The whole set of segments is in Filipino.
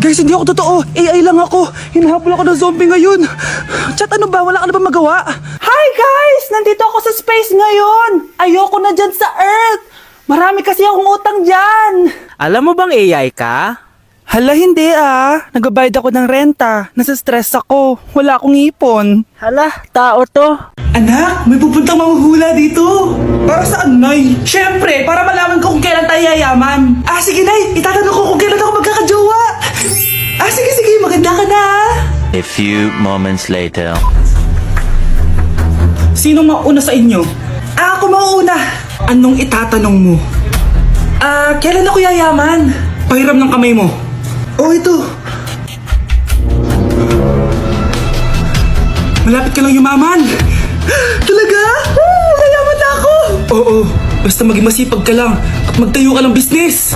Guys, hindi ako totoo. AI lang ako. Hinahabol ako ng zombie ngayon. Chat, ano ba? Wala ka na ba magawa? Hi guys! Nandito ako sa space ngayon. Ayoko na dyan sa Earth. Marami kasi akong utang dyan. Alam mo bang AI ka? Hala, hindi Nagbabayad ako ng renta. Nasa-stress ako. Wala akong ipon. Hala, tao to. Anak, may pupuntang manghuhula dito. Para saan, Nay? Siyempre, para malaman ko kung kailan tayo yayaman. Sige, Nay. Itatanong ko kung kailan ako magkakajowa. Sige. Maganda ka na, A few moments later. Sino mauna sa inyo? Ako mauna. Anong itatanong mo? Kailan ako yayaman? Pahiram ng kamay mo. Ito. Malapit ka lang yumaman. Talaga? Yayaman na ako. Oo, basta maging masipag ka lang at magtayo ka ng business.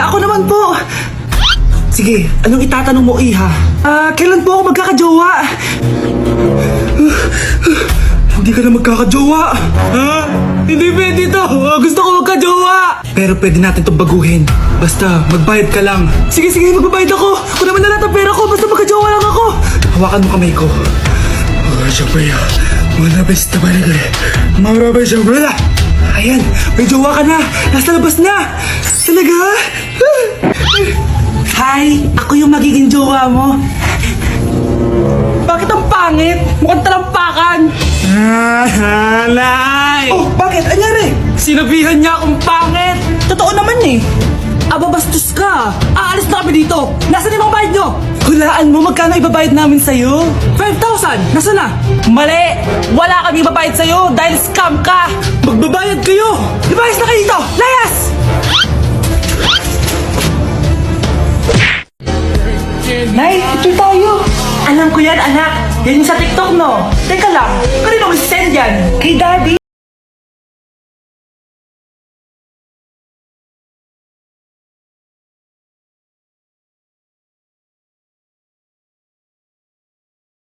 Ako naman po. Sige, anong itatanong mo, Iha? Kailan po ako magkakajowa? Hindi ka na magkakajowa. Hindi pwede to. Gusto ko magkajowa. Pero pwede natin itong baguhin. Basta, magbayad ka lang. Sige, magbabayad ako. Kung naman na lahat ang pera ko, basta magkajowa lang ako. Hawakan mo kamay ko. Ayan, may jowa ka na. Nasa labas na. Talaga? Hi, ako yung magiging jowa mo. Bakit ang pangit? Mukhang talampakan. Nay! Bakit? Anyari? Sinabihan niya akong pangit. Totoo naman eh. Bastos ka. Aalis na kami dito. Nasaan yung mga bayad nyo? Hulaan mo magkano ibabayad namin sa'yo? 5,000. Nasaan na? Mali. Wala kami ibabayad sa'yo dahil scam ka. Magbabayad kayo. Lumayas na kayo dito. Layas! Nay, picture tayo. Alam ko yan, anak. Yan yung sa TikTok, no? Teka lang, kanino mo send yan? Kay Daddy.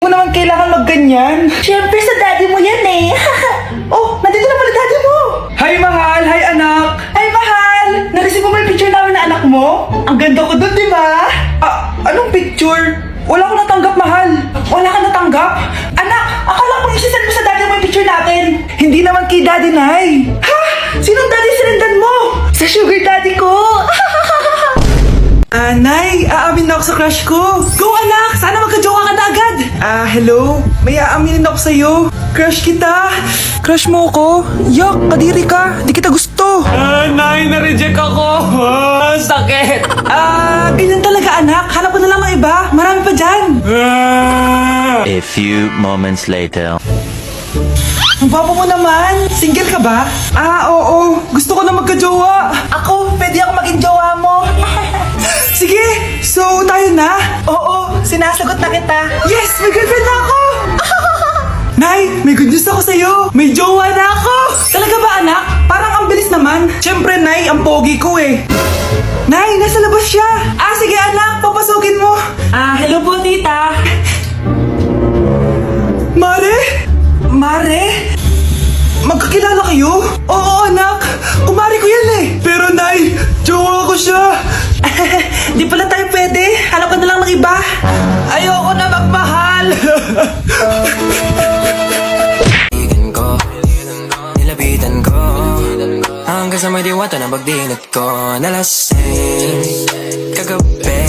Mo naman kailangan magganyan. Siyempre sa daddy mo yan eh. Nandito na pala daddy mo. Hi mahal, hi anak. Hi mahal. Nareceive mo ba yung picture namin na anak mo? Ang ganda ko dun, di ba? Anong picture? Wala ko natanggap, mahal. Wala ka natanggap? Anak, akala ko isisend mo sa daddy mo yung picture natin. Hindi naman kay daddy, Nay. Ha? Sinong daddy sinendan mo? Sa sugar daddy ko. Nay, aamin na ako sa crush ko. Go anak, sana magka-jowa ka na agad. Hello? May aaminin ako sa'yo. Crush kita. Crush mo ako? Yak, kadiri ka. Di kita gusto. Nay, na-reject ako. Sakit. Ganyan talaga anak. Hanap ko na lang ng iba. Marami pa dyan. A few moments later. Ang babo mo naman. Single ka ba? Oo. Gusto ko na magka-jowa. Ako, pwede ako maging jowa mo. Sige, so tayo na? Oo, sinasagot na kita. Yes, may girlfriend na ako! Nay, may good news ako sa'yo. May jowa na ako! Talaga ba anak? Parang ang bilis naman. Siyempre, Nay, ang pogi ko eh. Nay, nasa labas siya. Sige anak, papasukin mo. Hello po tita. Mare? Magkakilala kayo? Oo anak, kumari ko yan eh. Pero Nay, jowa ko siya. Di pala tayo pwede. Hanap ka na lang ng iba. Ayoko na magmahal. Nilapitan ko hanggang sa may diwata na pagdinat ko. Nalasing kagabi,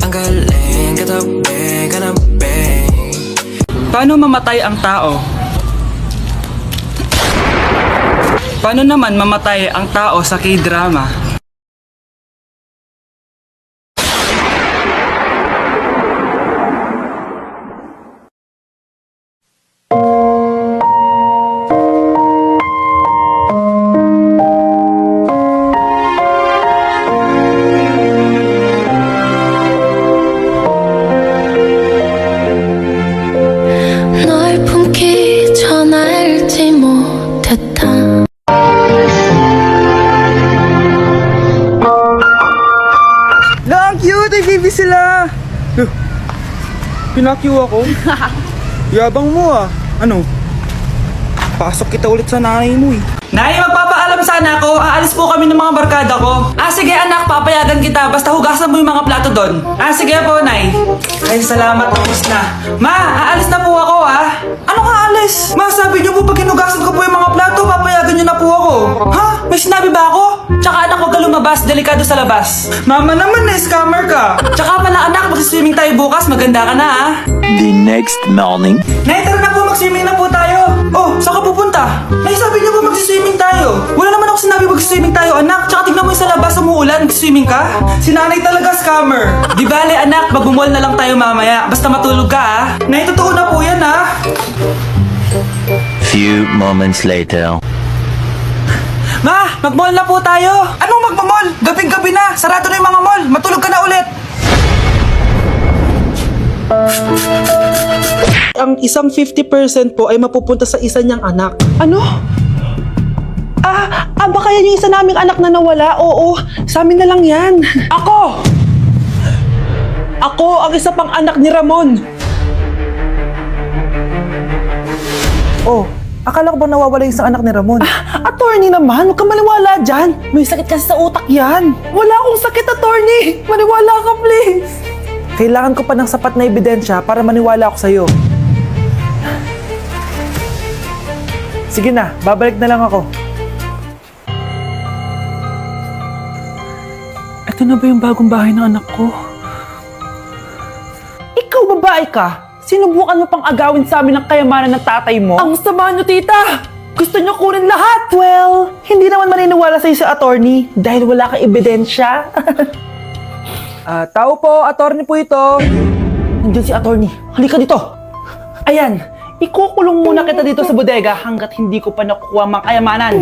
ang galing katabi. Paano mamatay ang tao? Paano naman mamatay ang tao sa K-drama? 널 품기 전 알지 못했다. Ang cute! Ay, baby sila! Pinakyu ako? Yabang mo Ano? Pasok kita ulit sa nanay mo eh. Nay, magpapaalam sana ako. Aalis po kami ng mga barkada ko. Sige anak, papayagan kita. Basta hugasan mo yung mga plato doon. Sige po, Nay. Ay, salamat. Tapos na. Ma, aalis na po ako, Ano ka aalis? Ma, sabi niyo po pag hinugasan ko po yung mga plato, papayagan niyo na po ako. Ha? May sinabi ba ako? Tsaka anak, huwag ka lumabas. Delikado sa labas. Mama naman, scammer ka. Tsaka pala anak, mag-swimming tayo bukas. Maganda ka na, The next morning. Nay, tara na po, mag-swimming na po tayo. Oh, saan ka pupunta? Nay, sabi niyo po mag-swimming tayo. Wala naman ako sinabi mag-swimming tayo, anak. Tsaka tignan mo yung sa labas, umuulan, mag-swimming ka. Si nanay talaga scammer. Di bale, anak, mag-mall na lang tayo mamaya. Basta matulog ka, Nay, totoo na po yan, Few moments later. Ma, mag-mall na po tayo. Anong mag-mall? Gabing-gabi na. Sarado na yung mga mall. Matulog ka na ulit. Ang isang 50% po ay mapupunta sa isa niyang anak. Ano? Baka yan yung isa naming anak na nawala? Oo, sa amin na lang yan. Ako! Ako ang isa pang anak ni Ramon. Oh, akala ko ba nawawala yung isang anak ni Ramon? Attorney naman, huwag ka maniwala dyan. May sakit kasi sa utak yan. Wala akong sakit, attorney. Maniwala ka, please. Kailangan ko pa ng sapat na ebidensya para maniwala ako sa'yo. Sige na, babalik na lang ako. Ito na ba yung bagong bahay ng anak ko? Ikaw babae ka? Sinubukan mo pang agawin sa amin ang kayamanan ng tatay mo? Ang sama nyo, tita! Gusto nyo kunin lahat! Well, hindi naman maniniwala sa'yo sa attorney dahil wala kang ebidensya. Tao po, attorney po ito. Nandiyan si attorney. Halika dito. Ayan, ikukulong muna kita dito sa bodega hanggat hindi ko pa nakukuha ang kayamanan.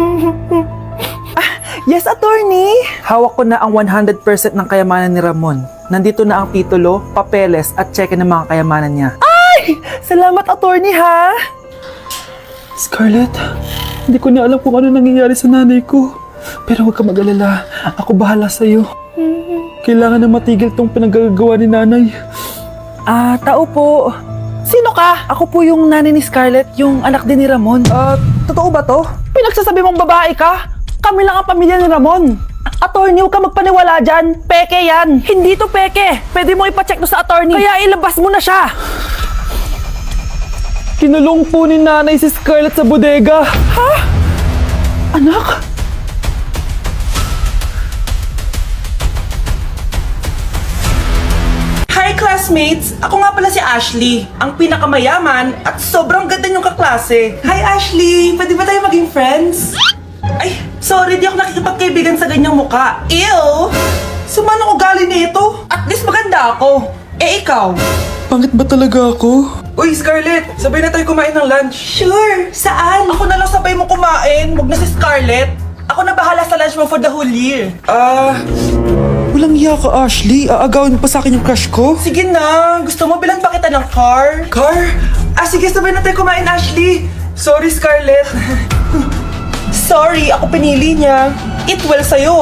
Yes, attorney. Hawak ko na ang 100% ng kayamanan ni Ramon. Nandito na ang titulo, papeles at cheque ng mga kayamanan niya. Ay! Salamat, attorney, ha? Scarlett, hindi ko na alam kung ano nangyayari sa nanay ko. Pero huwag ka mag-alala. Ako bahala sa'yo. Kailangan na matigil tong pinagagawa ni nanay. Tao po. Sino ka? Ako po yung nanay ni Scarlett, yung anak din ni Ramon. Totoo ba to? Pinagsasabi mong babae ka? Kami lang ang pamilya ni Ramon. Attorney, huwag ka magpaniwala dyan. Peke yan. Hindi to peke. Pwede mo ipacheck to sa attorney. Kaya ilabas mo na siya. Kinulong po ni nanay si Scarlett sa bodega. Ha? Anak? Hi classmates! Ako nga pala si Ashley, ang pinakamayaman at sobrang ganda niyong kaklase. Hi Ashley! Pwede ba tayo maging friends? Ay, sorry, di ako nakikipagkaibigan sa ganyang muka. Ew! Sumanong ugali nito? At least maganda ako. Ikaw? Pangit ba talaga ako? Uy, Scarlett! Sabay na tayo kumain ng lunch. Sure! Saan? Ako na lang sabay mo kumain. Huwag na si Scarlett. Ako na bahala sa lunch mo for the whole year. Walang iya ka, Ashley. Aagawin mo pa sa akin yung crush ko? Sige na. Gusto mo bilan pa kita ng car? Car? Sige, sabay na tayo kumain, Ashley. Sorry, Scarlett. Sorry, ako pinili niya. Eat well sa'yo,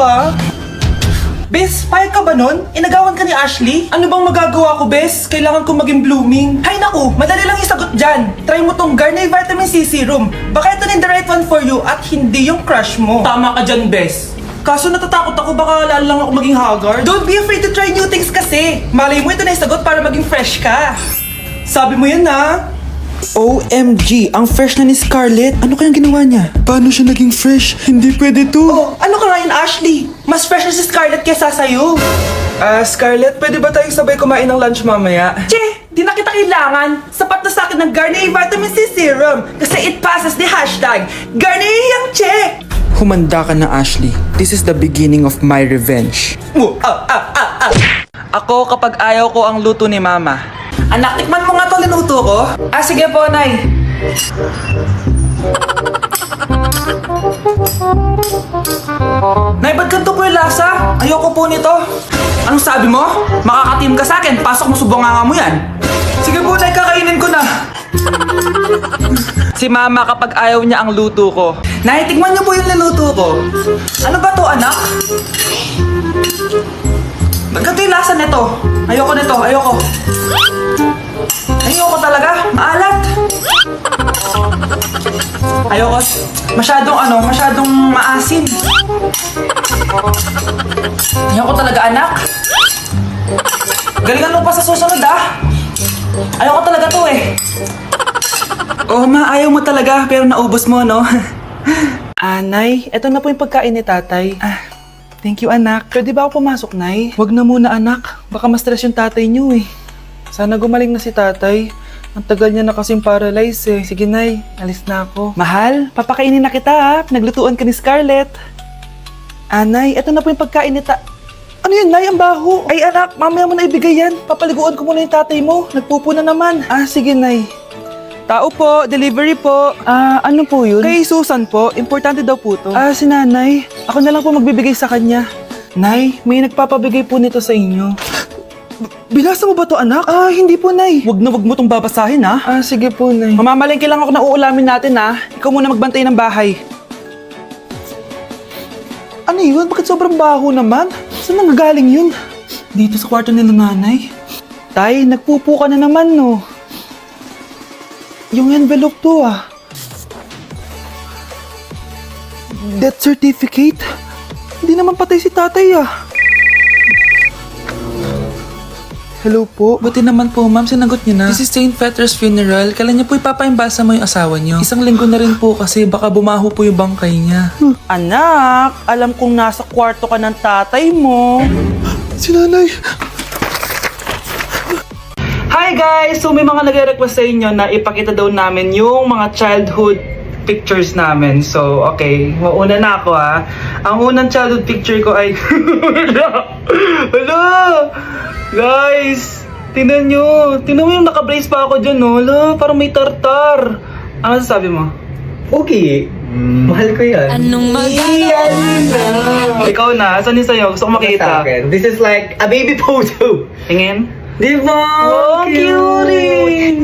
Bes, payag ka ba nun? Inagawan ka ni Ashley? Ano bang magagawa ko, Bes? Kailangan ko maging blooming. Hay naku, madali lang isagot dyan. Try mo tong Garnier Vitamin C Serum. Baka ito na the right one for you at hindi yung crush mo. Tama ka dyan, Bes. Kaso natatakot ako, baka lalo lang ako maging haggard. Don't be afraid to try new things kasi. Malay mo ito na isagot para maging fresh ka. Sabi mo yan, OMG, ang fresh na ni Scarlett. Ano kayang ginawa niya? Paano siya naging fresh? Hindi pwede to. Oh, ano ka ngayon, Ashley? Mas fresh na si Scarlett kesa sa'yo. Scarlett, pwede ba tayong sabay kumain ng lunch mamaya? Che, di na kita kailangan. Sapat na sa akin ng Garnier Vitamin C Serum. Kasi it passes the hashtag Garnier yang che. Humanda ka na, Ashley. This is the beginning of my revenge. Ako kapag ayaw ko ang luto ni Mama. Anak, tikman mo nga to linuto ko. Sige po, Nay. Nay, ba't ganito po yung lasa? Ayoko po nito. Anong sabi mo? Makakatim ka sa akin. Pasok mo subonganga mo yan. Sige po, Nay, kakainin ko na. Si Mama kapag ayaw niya ang luto ko. Nay, tikman niyo po yung niluto ko. Ano ba to, anak? Ganito yung lasa nito. Ayoko nito, ayoko. Ayoko talaga, maalat. Ayoko. Masyadong maasim. Ayoko talaga, anak. Galingan mo pa sa susunod, ah. Ayoko talaga to, eh. Oh, ma, ayaw mo talaga, pero naubos mo, no? Nay, eto na po yung pagkain ni tatay. Thank you, anak. Pwede ba ako pumasok, Nay? Wag na muna, anak. Baka ma-stress yung tatay niyo, eh. Sana gumaling na si tatay. Ang tagal niya na kasing paralyzed, eh. Sige, Nay. Alis na ako. Mahal, papakainin na kita, ha? Naglutuan ka ni Scarlett. Nay, eto na po yung pagkain ni Ano yun, Nay? Ang baho. Ay, anak, mamaya mo na ibigay yan. Papaliguan ko muna yung tatay mo. Nagpupo na naman. Sige, Nay. Tao po, delivery po. Ano po yun? Kay Susan po, importante daw po to. Si nanay. Ako na lang po magbibigay sa kanya. Nay, may nagpapabigay po nito sa inyo. Binasa mo ba to, anak? Hindi po, Nay. Wag mo tong babasahin, ha? Sige po, Nay. Mamamalengke lang ako na uulamin natin, ha? Ikaw muna magbantay ng bahay. Ano yun? Bakit sobrang baho naman? Saan nanggagaling yun? Dito sa kwarto nila nanay. Tay, nagpupo ka na naman, no? Yung envelope to, Death certificate? Hindi naman patay si tatay, Hello po. Buti naman po, ma'am. Sinagot niyo na. This is St. Peter's Funeral. Kailan niyo po ipapaimbasa mo yung asawa niyo? Isang linggo na rin po kasi baka bumaho po yung bangkay niya. Anak, alam kong nasa kwarto ka ng tatay mo. Si nanay. Hi guys! So may mga nagre-request sa inyo na ipakita daw namin yung mga childhood pictures namin. So, okay. Mauna na ako, Ang unang childhood picture ko ay... Hala! Guys! Tingnan nyo! Tingnan mo yung naka-brace pa ako dyan, no? Hala, parang may tartar. Ano sasabi mo? Okay. Mahal ko yan. Anong Ikaw na. Saan yung sa'yo? Gusto ko makita. This is like a baby photo. Tingin. Di ba? Oh, cute!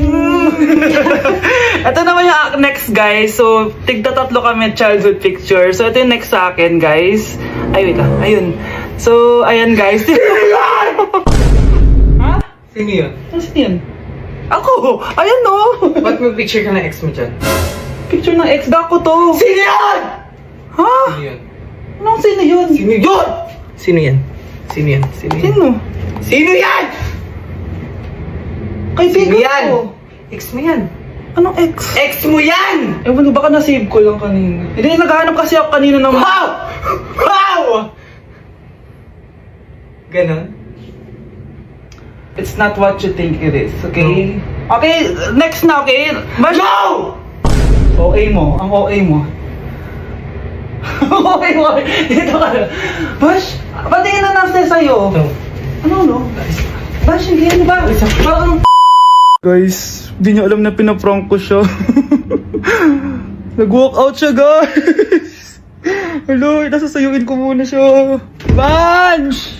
Ito naman yung next, guys. So, tigda-tatlo kami childhood picture. So, ito yung next sa akin, guys. Ay, wait lang. Ayun. So, ayan, guys. Ha? Sino yun? Ano yun? Ako! Ayan, no! Ba't may picture ka ng ex mo dyan? Picture ng ex ko to. Sino yun? Ha? Sino yun? Anong sino yun? Sino yun? Sino yan? Sino yan? Sino yan? Sino? Sino yan? Kaibigan Sino yan? ko. Ex mo yan. Anong ex? Ex mo yan! Ewan ko, baka na-save ko lang kanina. Hindi, naghahanap kasi ako kanina ng... How? How? Ganon? It's not what you think it is, okay? Okay, next na, okay? Bash! No! OA mo, ang OA mo. OA mo, dito ka. Bash, patingin na natin sa'yo. No. Ano, no? Bash, hindi yan ba? Parang... Guys, di niyo alam na pinaprank ko siya. Nag-walk out siya, guys. Hello, nasasayuin ko muna siya. Bansh!